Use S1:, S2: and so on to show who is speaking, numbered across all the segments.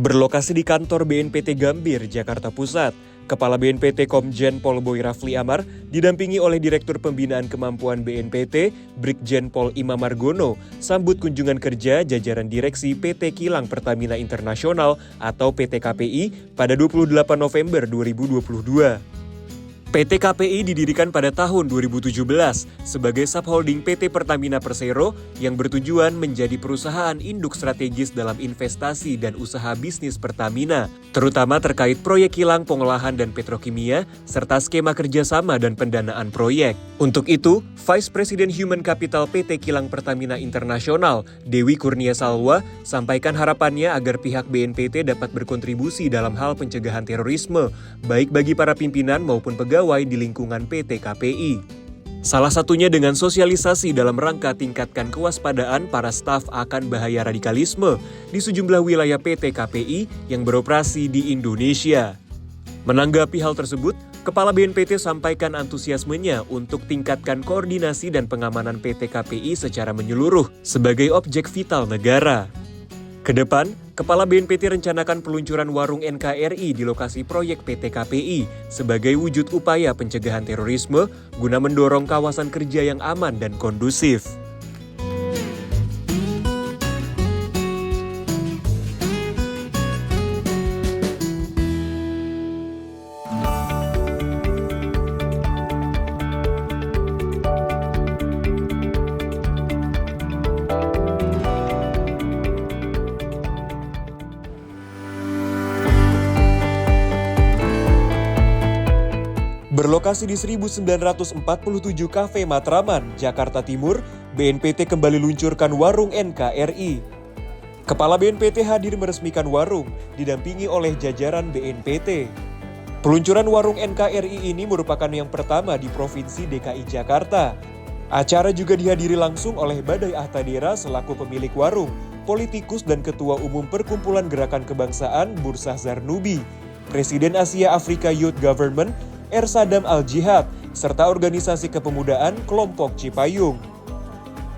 S1: Berlokasi di kantor BNPT Gambir, Jakarta Pusat, Kepala BNPT Komjen Pol Boy Rafli Amar didampingi oleh Direktur Pembinaan Kemampuan BNPT, Brigjen Pol Imam Margono, sambut kunjungan kerja jajaran direksi PT Kilang Pertamina Internasional atau PT KPI pada 28 November 2022. PT KPI didirikan pada tahun 2017 sebagai subholding PT Pertamina Persero yang bertujuan menjadi perusahaan induk strategis dalam investasi dan usaha bisnis Pertamina, terutama terkait proyek kilang pengolahan dan petrokimia, serta skema kerjasama dan pendanaan proyek. Untuk itu, Vice President Human Capital PT Kilang Pertamina Internasional, Dewi Kurnia Salwa, sampaikan harapannya agar pihak BNPT dapat berkontribusi dalam hal pencegahan terorisme, baik bagi para pimpinan maupun pegawai di lingkungan PT KPI. Salah satunya dengan sosialisasi dalam rangka tingkatkan kewaspadaan para staf akan bahaya radikalisme di sejumlah wilayah PT KPI yang beroperasi di Indonesia. Menanggapi hal tersebut, Kepala BNPT sampaikan antusiasmenya untuk tingkatkan koordinasi dan pengamanan PT KPI secara menyeluruh sebagai objek vital negara. Kedepan, Kepala BNPT rencanakan peluncuran warung NKRI di lokasi proyek PT KPI sebagai wujud upaya pencegahan terorisme guna mendorong kawasan kerja yang aman dan kondusif. Berlokasi di 1947 Cafe Matraman, Jakarta Timur, BNPT kembali luncurkan warung NKRI. Kepala BNPT hadir meresmikan warung, didampingi oleh jajaran BNPT. Peluncuran warung NKRI ini merupakan yang pertama di Provinsi DKI Jakarta. Acara juga dihadiri langsung oleh Badai Ahtadera selaku pemilik warung, politikus dan Ketua Umum Perkumpulan Gerakan Kebangsaan Bursah Zarnubi, Presiden Asia Afrika Youth Government, Ersadam Al-Jihad, serta organisasi kepemudaan kelompok Cipayung.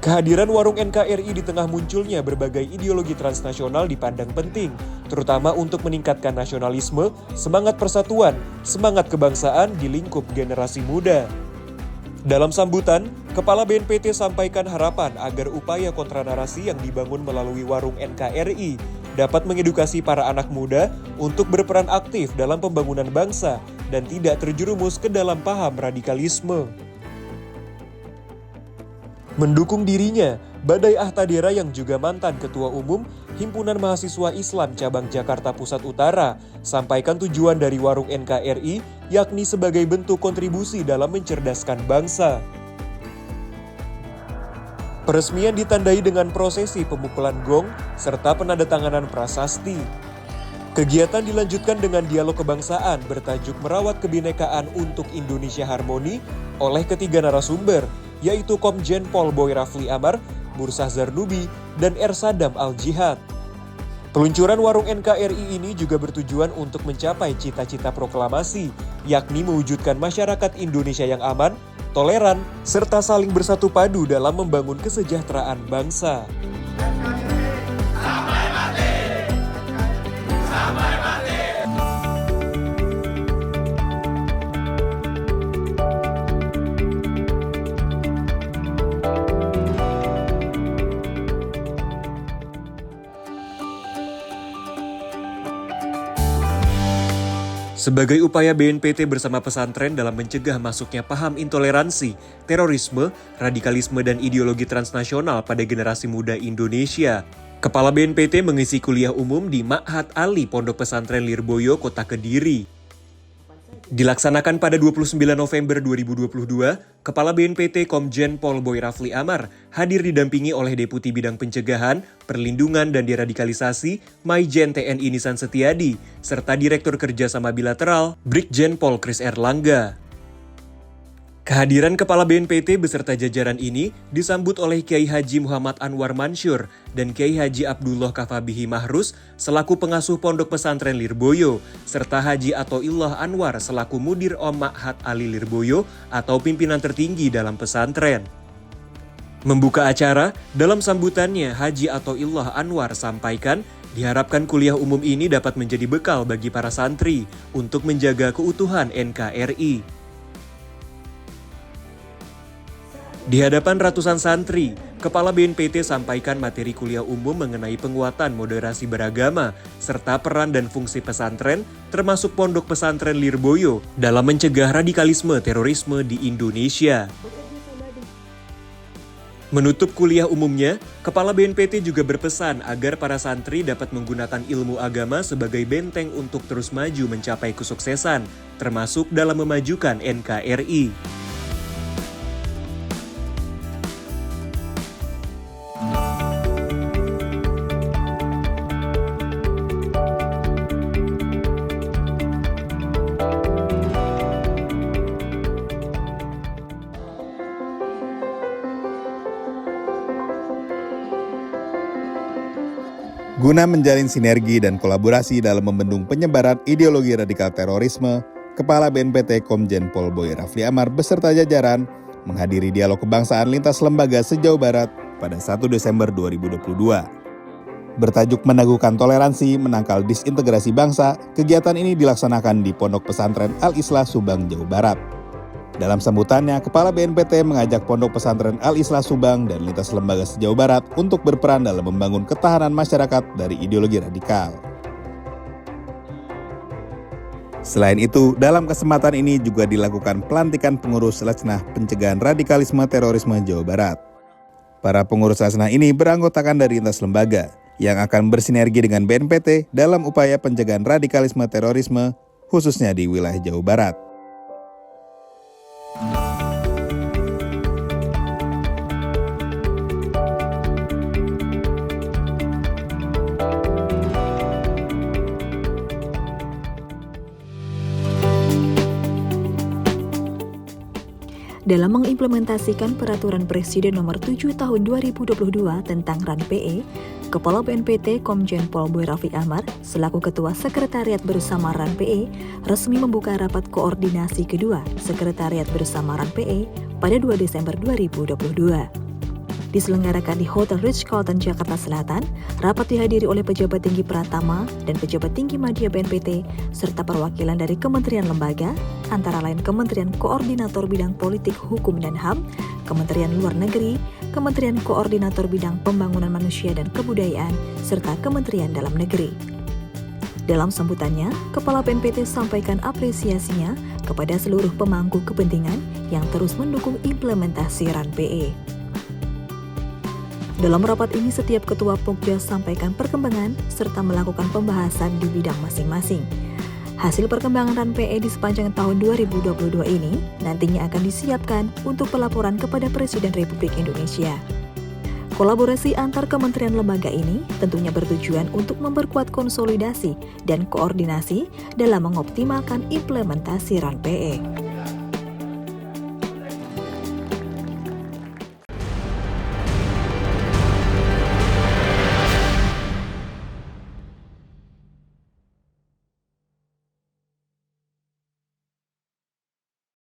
S1: Kehadiran warung NKRI di tengah munculnya berbagai ideologi transnasional dipandang penting, terutama untuk meningkatkan nasionalisme, semangat persatuan, semangat kebangsaan di lingkup generasi muda. Dalam sambutan, Kepala BNPT sampaikan harapan agar upaya kontranarasi yang dibangun melalui warung NKRI dapat mengedukasi para anak muda untuk berperan aktif dalam pembangunan bangsa dan tidak terjerumus ke dalam paham radikalisme. Mendukung dirinya, Badai Ahtadera yang juga mantan Ketua Umum Himpunan Mahasiswa Islam Cabang Jakarta Pusat Utara sampaikan tujuan dari warung NKRI yakni sebagai bentuk kontribusi dalam mencerdaskan bangsa. Peresmian ditandai dengan prosesi pemukulan gong serta penandatanganan prasasti. Kegiatan dilanjutkan dengan dialog kebangsaan bertajuk Merawat Kebinekaan untuk Indonesia Harmoni oleh ketiga narasumber, yaitu Komjen Pol Boy Rafli Amar, Bursah Zarnubi, dan Ersadam Al-Jihad. Peluncuran warung NKRI ini juga bertujuan untuk mencapai cita-cita proklamasi, yakni mewujudkan masyarakat Indonesia yang aman, toleran, serta saling bersatu padu dalam membangun kesejahteraan bangsa. Sebagai upaya BNPT bersama pesantren dalam mencegah masuknya paham intoleransi, terorisme, radikalisme dan ideologi transnasional pada generasi muda Indonesia, Kepala BNPT mengisi kuliah umum di Ma'had Ali Pondok Pesantren Lirboyo, Kota Kediri. Dilaksanakan pada 29 November 2022, Kepala BNPT Komjen Pol Boy Rafli Amar hadir didampingi oleh Deputi Bidang Pencegahan, Perlindungan dan Deradikalisasi Maijen TNI Nisan Setiadi, serta Direktur Kerjasama Bilateral Brigjen Pol Kris Erlangga. Kehadiran Kepala BNPT beserta jajaran ini disambut oleh Kiai Haji Muhammad Anwar Mansyur dan Kiai Haji Abdullah Kafabihi Mahrus selaku pengasuh Pondok Pesantren Lirboyo, serta Haji Athoillah Anwar selaku Mudir Om Ma'had Ali Lirboyo atau pimpinan tertinggi dalam pesantren. Membuka acara, dalam sambutannya Haji Athoillah Anwar sampaikan Diharapkan kuliah umum ini dapat menjadi bekal bagi para santri untuk menjaga keutuhan NKRI. Di hadapan ratusan santri, Kepala BNPT sampaikan materi kuliah umum mengenai penguatan moderasi beragama, serta peran dan fungsi pesantren, termasuk Pondok Pesantren Lirboyo, dalam mencegah radikalisme terorisme di Indonesia. Menutup kuliah umumnya, Kepala BNPT juga berpesan agar para santri dapat menggunakan ilmu agama sebagai benteng untuk terus maju mencapai kesuksesan, termasuk dalam memajukan NKRI.
S2: Guna menjalin sinergi dan kolaborasi dalam membendung penyebaran ideologi radikal terorisme, Kepala BNPT Komjen Pol Boy Rafli Amar beserta jajaran menghadiri dialog kebangsaan lintas lembaga se-Jawa Barat pada 1 Desember 2022. Bertajuk Meneguhkan Toleransi Menangkal Disintegrasi Bangsa, kegiatan ini dilaksanakan di Pondok Pesantren Al-Islah Subang, Jawa Barat. Dalam sambutannya, Kepala BNPT mengajak Pondok Pesantren Al-Islah Subang dan lintas lembaga se-Jawa Barat untuk berperan dalam membangun ketahanan masyarakat dari ideologi radikal. Selain itu, dalam kesempatan ini juga dilakukan pelantikan pengurus Lajnah Pencegahan Radikalisme Terorisme Jawa Barat. Para pengurus Lajnah ini beranggotakan dari lintas lembaga yang akan bersinergi dengan BNPT dalam upaya pencegahan radikalisme terorisme, khususnya di wilayah Jawa Barat.
S3: Dalam mengimplementasikan Peraturan Presiden Nomor 7 Tahun 2022 tentang RAN-PE, Kepala BNPT Komjen Pol Boy Rafli Amar selaku Ketua Sekretariat Bersama RAN-PE resmi membuka rapat koordinasi kedua Sekretariat Bersama RAN-PE pada 2 Desember 2022. Diselenggarakan di Hotel Ritz-Carlton, Jakarta Selatan, rapat dihadiri oleh pejabat tinggi Pratama dan pejabat tinggi Madya BNPT, serta perwakilan dari kementerian lembaga, antara lain Kementerian Koordinator Bidang Politik, Hukum dan HAM, Kementerian Luar Negeri, Kementerian Koordinator Bidang Pembangunan Manusia dan Kebudayaan, serta Kementerian Dalam Negeri. Dalam sambutannya, Kepala BNPT sampaikan apresiasinya kepada seluruh pemangku kepentingan yang terus mendukung implementasi RAN-PE. Dalam rapat ini, setiap ketua Pokja sampaikan perkembangan serta melakukan pembahasan di bidang masing-masing. Hasil perkembangan RAN-PE di sepanjang tahun 2022 ini nantinya akan disiapkan untuk pelaporan kepada Presiden Republik Indonesia. Kolaborasi antar kementerian lembaga ini tentunya bertujuan untuk memperkuat konsolidasi dan koordinasi dalam mengoptimalkan implementasi RAN-PE.